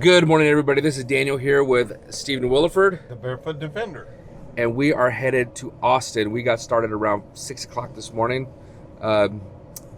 Good morning, everybody. This is Daniel here with Stephen Williford, The Barefoot Defender. and we are headed to Austin. We got started around 6 o'clock this morning, but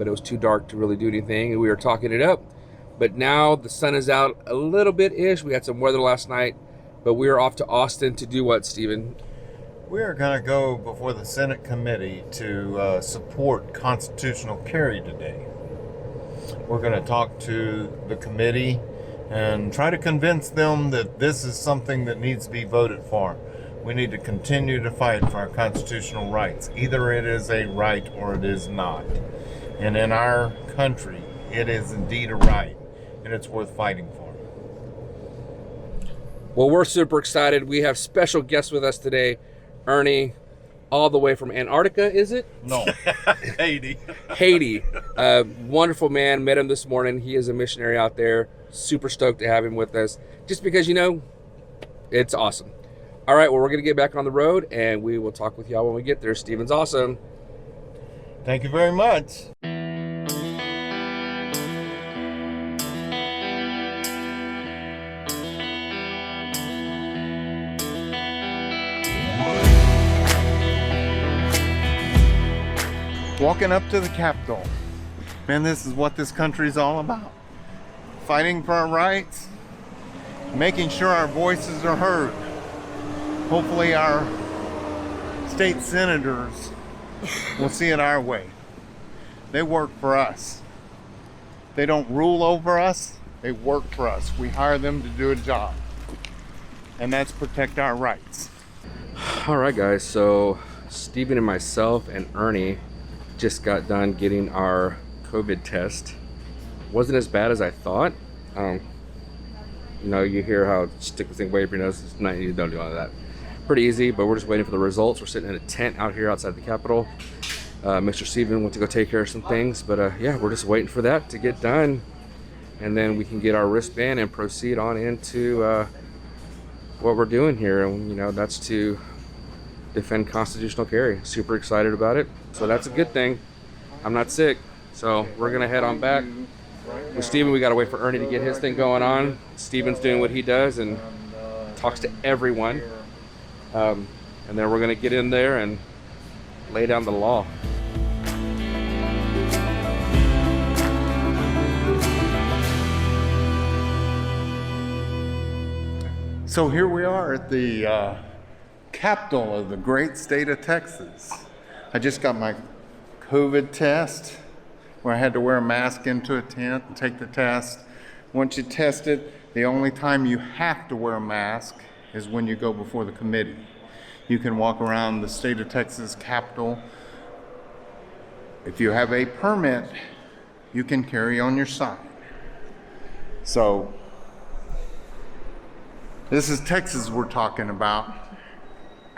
it was too dark to really do anything, and we were talking it up. But now the sun is out a little bit-ish. We had some weather last night, but we are off to Austin to do what, Stephen? We are going to go before the Senate committee to support constitutional carry today. We're going to talk to the committee and try to convince them that this is something that needs to be voted for. We need to continue to fight for our constitutional rights. Either it is a right or it is not. And in our country, it is indeed a right, and it's worth fighting for. Well, we're super excited. We have special guests with us today. Ernie, all the way from Antarctica, is it? No. Haiti. Haiti. Wonderful man. Met him this morning. He is a missionary out there. Super stoked to have him with us. Just because, it's awesome. All right, well, we're going to get back on the road, and we will talk with y'all when we get there. Stephen's awesome. Thank you very much. Walking up to the Capitol. Man, this is what this country is all about. Fighting for our rights, making sure our voices are heard. Hopefully our state senators will see it our way. They work for us. They don't rule over us, they work for us. We hire them to do a job, and that's protect our rights. All right, guys, so Stephen and myself and Ernie just got done getting our COVID test. Wasn't as bad as I thought. You hear how stick the thing way up your nose. It's not, you don't do all of that. Pretty easy, but we're just waiting for the results. We're sitting in a tent out here outside the Capitol. Mr. Stephen went to go take care of some things, but yeah, we're just waiting for that to get done, and then we can get our wristband and proceed on into what we're doing here, and that's to defend constitutional carry. Super excited about it, so that's a good thing. I'm not sick, so we're gonna head on back. With Stephen, we gotta wait for Ernie to get his thing going on. Stephen's doing what he does and talks to everyone, and then we're gonna get in there and lay down the law. So here we are at the capital of the great state of Texas. I just got my COVID test, where I had to wear a mask into a tent and take the test. Once you test it, the only time you have to wear a mask is when you go before the committee. You can walk around the state of Texas Capitol. If you have a permit, you can carry on your side. So, this is Texas we're talking about.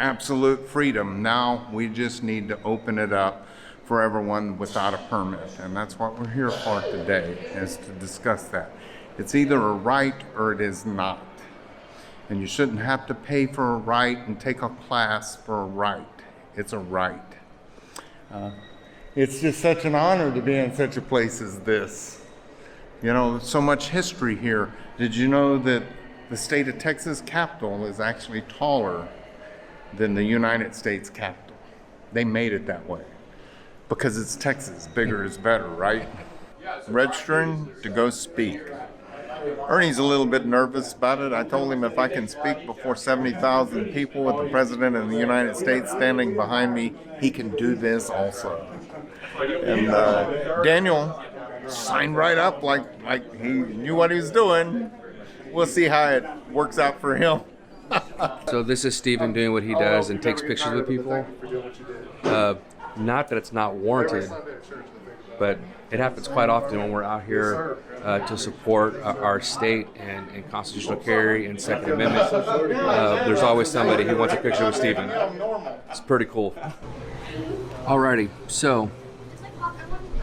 Absolute freedom. Now we just need to open it up for everyone without a permit. And that's what we're here for today, is to discuss that. It's either a right or it is not. And you shouldn't have to pay for a right and take a class for a right. It's a right. It's just such an honor to be in such a place as this. So much history here. Did you know that the state of Texas Capitol is actually taller than the United States Capitol? They made it that way because it's Texas. Bigger is better, right? Registering to go speak. Ernie's a little bit nervous about it. I told him if I can speak before 70,000 people with the President of the United States standing behind me, he can do this also. And Daniel signed right up like he knew what he was doing. We'll see how it works out for him. So this is Stephen doing what he does and takes pictures with people. Not that it's not warranted, but it happens quite often when we're out here to support our state and constitutional carry and Second Amendment. There's always somebody who wants a picture with Stephen. It's pretty cool. Alrighty, so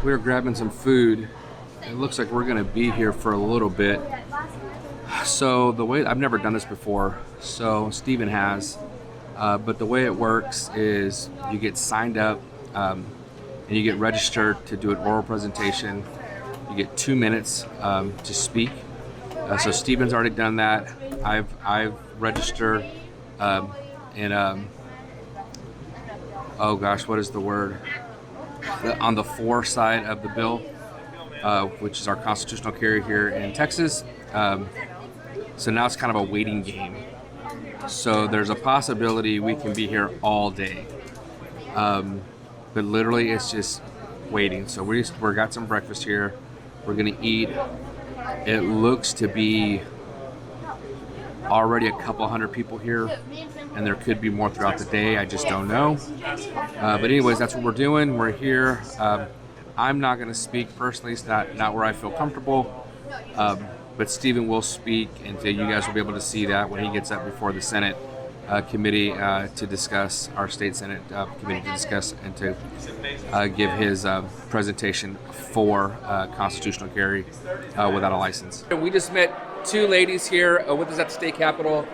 we're grabbing some food. It looks like we're gonna be here for a little bit. So the way, I've never done this before, so Stephen has, but the way it works is you get signed up and you get registered to do an oral presentation. You get 2 minutes to speak. So Steven's already done that. I've registered in oh gosh, what is the word? On the for side of the bill, which is our constitutional carry here in Texas. So now it's kind of a waiting game. So there's a possibility we can be here all day. But literally it's just waiting. So we're got some breakfast here. We're gonna eat. It looks to be already a couple hundred people here, and there could be more throughout the day. I just don't know. But anyways, that's what we're doing. We're here. I'm not going to speak personally. It's not where I feel comfortable. But Stephen will speak, and you guys will be able to see that when he gets up before the Senate committee to discuss, our state Senate committee to discuss and to give his presentation for constitutional carry without a license. We just met two ladies here with us at the state capitol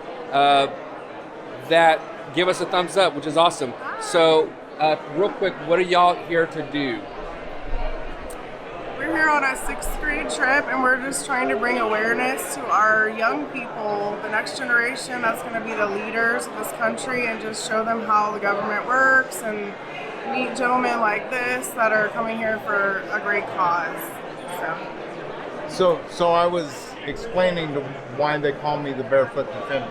that give us a thumbs up, which is awesome. So real quick, what are y'all here to do? We're here on a 6th grade trip, and we're just trying to bring awareness to our young people, the next generation that's going to be the leaders of this country, and just show them how the government works and meet gentlemen like this that are coming here for a great cause. So I was explaining to why they call me the Barefoot Defender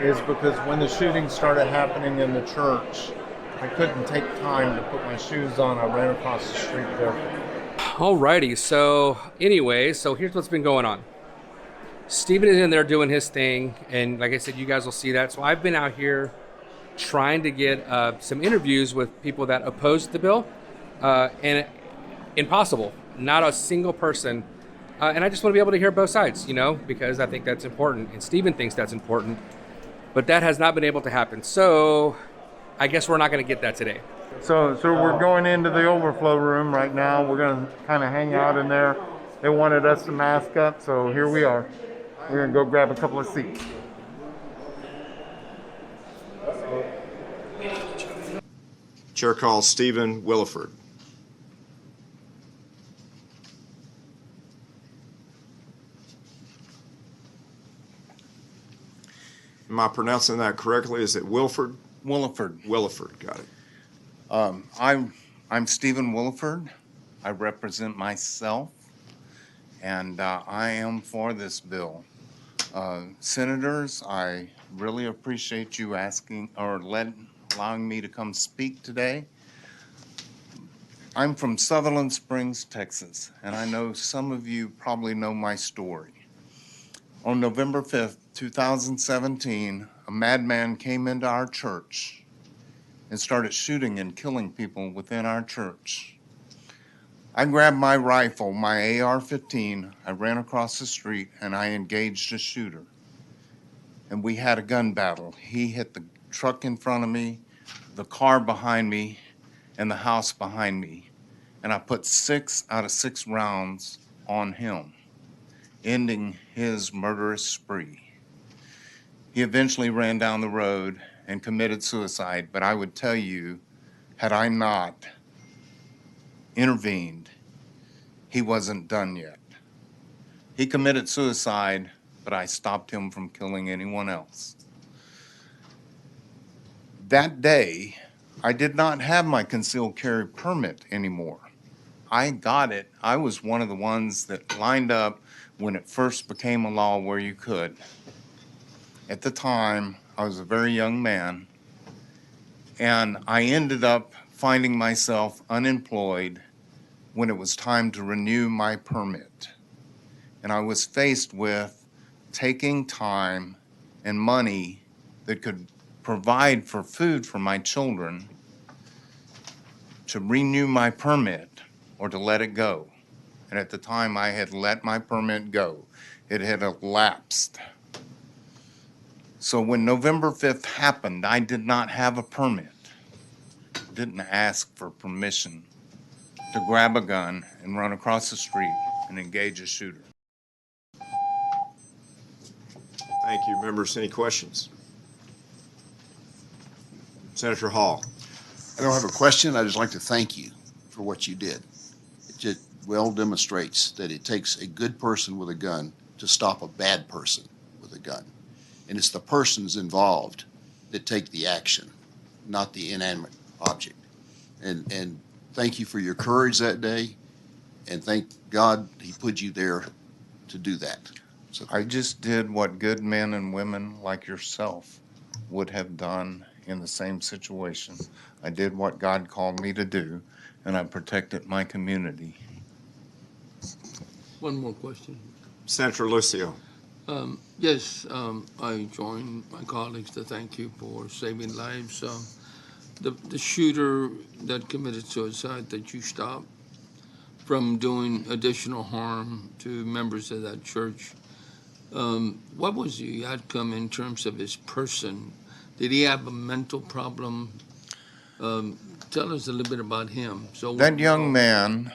is because when the shooting started happening in the church, I couldn't take time to put my shoes on. I ran across the street barefoot. Alrighty, so anyway, so here's what's been going on. Steven is in there doing his thing, and like I said, you guys will see that. So I've been out here trying to get some interviews with people that oppose the bill, and impossible. Not a single person. And I just want to be able to hear both sides, you know, because I think that's important, and Steven thinks that's important, but that has not been able to happen. So I guess we're not going to get that today. So we're going into the Overflow Room right now. We're going to kind of hang out in there. They wanted us to mask up, so here we are. We're going to go grab a couple of seats. Chair calls Stephen Williford. Am I pronouncing that correctly? Is it Wilford? Williford. Williford, got it. I'm Stephen Williford. I represent myself, and I am for this bill. Senators, I really appreciate you asking or allowing me to come speak today. I'm from Sutherland Springs, Texas, and I know some of you probably know my story. On November 5th, 2017, a madman came into our church and started shooting and killing people within our church. I grabbed my rifle, my AR-15, I ran across the street, and I engaged a shooter. And we had a gun battle. He hit the truck in front of me, the car behind me, and the house behind me. And I put 6 out of 6 rounds on him, ending his murderous spree. He eventually ran down the road and committed suicide, but I would tell you, had I not intervened, he wasn't done yet. He committed suicide, but I stopped him from killing anyone else. That day, I did not have my concealed carry permit anymore. I got it. I was one of the ones that lined up when it first became a law where you could. At the time, I was a very young man, and I ended up finding myself unemployed when it was time to renew my permit. And I was faced with taking time and money that could provide for food for my children to renew my permit or to let it go. And at the time, I had let my permit go. It had elapsed. So when November 5th happened, I did not have a permit. Didn't ask for permission to grab a gun and run across the street and engage a shooter. Thank you. Members, any questions? Senator Hall. I don't have a question. I just like to thank you for what you did. It just well demonstrates that it takes a good person with a gun to stop a bad person with a gun. And it's the persons involved that take the action, not the inanimate object. And thank you for your courage that day, and thank God he put you there to do that. So I just did what good men and women like yourself would have done in the same situation. I did what God called me to do, and I protected my community. One more question. Senator Lucio. Yes, I join my colleagues to thank you for saving lives. The shooter that committed suicide that you stopped from doing additional harm to members of that church, what was the outcome in terms of his person? Did he have a mental problem? Tell us a little bit about him. So That young man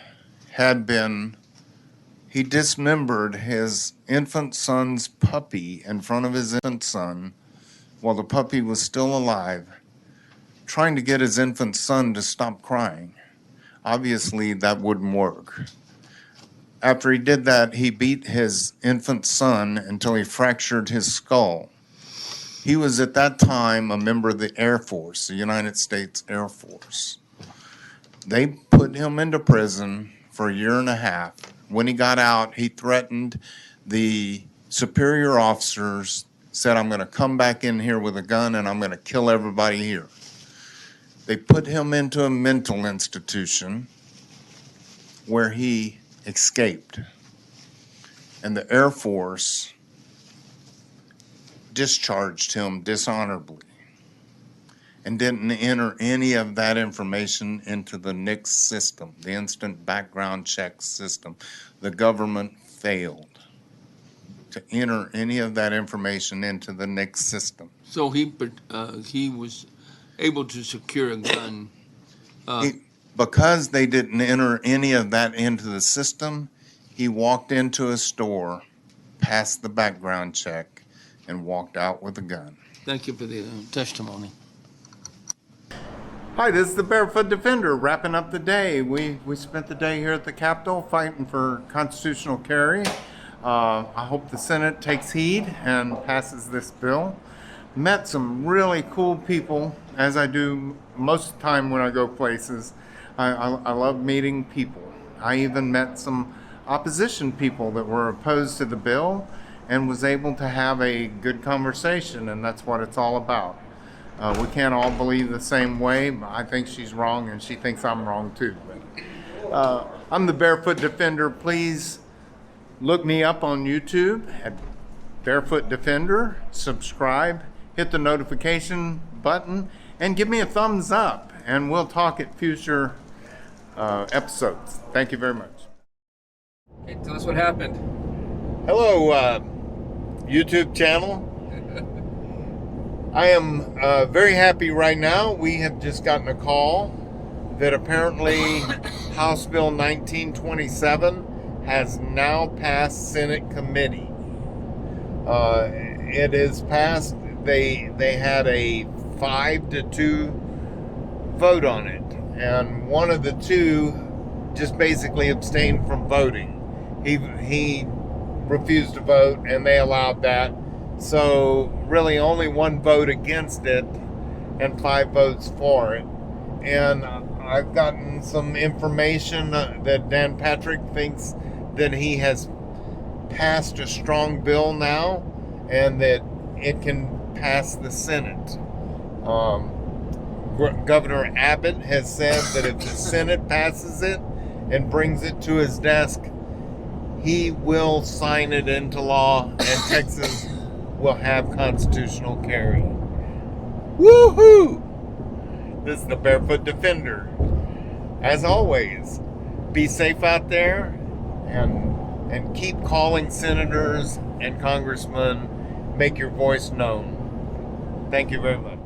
he dismembered his infant son's puppy in front of his infant son while the puppy was still alive, trying to get his infant son to stop crying. Obviously, that wouldn't work. After he did that, he beat his infant son until he fractured his skull. He was at that time a member of the Air Force, the United States Air Force. They put him into prison for a year and a half. When he got out, he threatened the superior officers, said, "I'm going to come back in here with a gun and I'm going to kill everybody here." They put him into a mental institution where he escaped. And the Air Force discharged him dishonorably and didn't enter any of that information into the NICS system, the Instant Background Check System. The government failed to enter any of that information into the NICS system. So he was able to secure a gun. Because they didn't enter any of that into the system, he walked into a store, passed the background check, and walked out with a gun. Thank you for the testimony. Hi, this is the BareFoot Defender wrapping up the day. We spent the day here at the Capitol fighting for constitutional carry. I hope the Senate takes heed and passes this bill. Met some really cool people, as I do most of the time when I go places. I love meeting people. I even met some opposition people that were opposed to the bill and was able to have a good conversation, and that's what it's all about. We can't all believe the same way. I think she's wrong and she thinks I'm wrong too. I'm the BareFoot Defender. Please look me up on YouTube at BareFoot Defender, subscribe, hit the notification button, and give me a thumbs up, and we'll talk at future episodes. Thank you very much. Okay, tell us what happened. Hello, YouTube channel. I am very happy right now. We have just gotten a call that apparently House Bill 1927 has now passed Senate committee. It is passed. They had a 5-2 vote on it, and one of the two just basically abstained from voting. He refused to vote, and they allowed that. So really only one vote against it and 5 votes for it. And I've gotten some information that Dan Patrick thinks that he has passed a strong bill now and that it can pass the Senate. Governor Abbott has said that if the Senate passes it and brings it to his desk, he will sign it into law and Texas will have constitutional carry. Woohoo! This is the BareFoot Defender. As always, be safe out there and keep calling senators and congressmen. Make your voice known. Thank you very much.